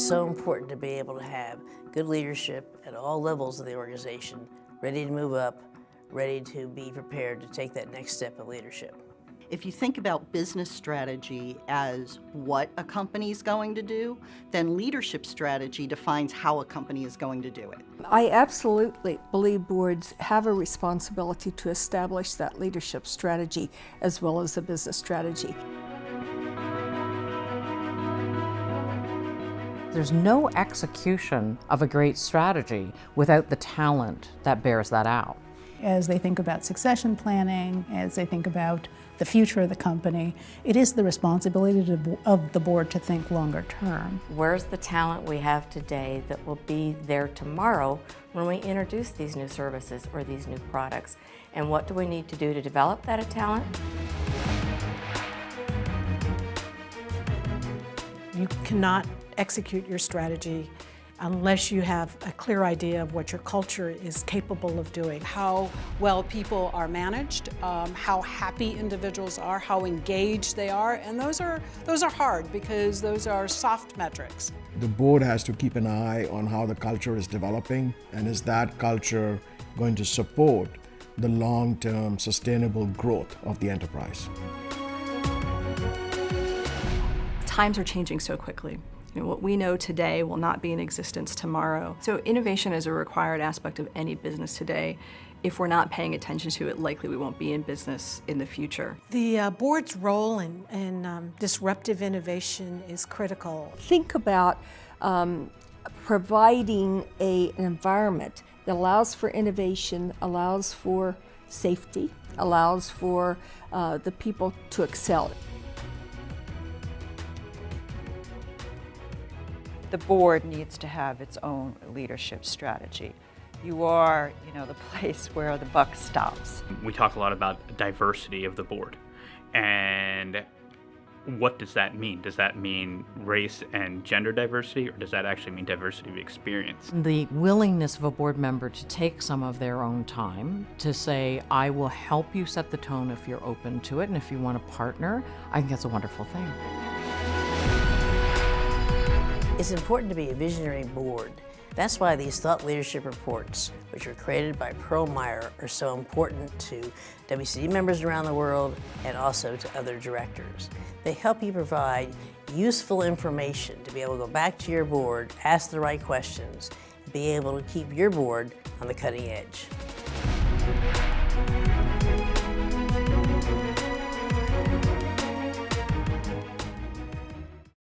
so important to be able to have good leadership at all levels of the organization, ready to move up, ready to be prepared to take that next step of leadership. If you think about business strategy as what a company is going to do, then leadership strategy defines how a company is going to do it. I absolutely believe boards have a responsibility to establish that leadership strategy as well as the business strategy. There's no execution of a great strategy without the talent that bears that out. As they think about succession planning, as they think about the future of the company, it is the responsibility of the board to think longer term. Where's the talent we have today that will be there tomorrow when we introduce these new services or these new products? And what do we need to do to develop that talent? You cannot execute your strategy unless you have a clear idea of what your culture is capable of doing. How well people are managed, how happy individuals are, how engaged they are, and those are hard because those are soft metrics. The board has to keep an eye on how the culture is developing, and is that culture going to support the long-term sustainable growth of the enterprise. Times are changing so quickly. What we know today will not be in existence tomorrow. So innovation is a required aspect of any business today. If we're not paying attention to it, likely we won't be in business in the future. The board's role in disruptive innovation is critical. Think about providing an environment that allows for innovation, allows for safety, allows for the people to excel. The board needs to have its own leadership strategy. You are, the place where the buck stops. We talk a lot about diversity of the board. And what does that mean? Does that mean race and gender diversity, or does that actually mean diversity of experience? The willingness of a board member to take some of their own time to say, I will help you set the tone if you're open to it, and if you want to partner, I think that's a wonderful thing. It's important to be a visionary board. That's why these thought leadership reports, which were created by Meyer, are so important to WCD members around the world and also to other directors. They help you provide useful information to be able to go back to your board, ask the right questions, and be able to keep your board on the cutting edge.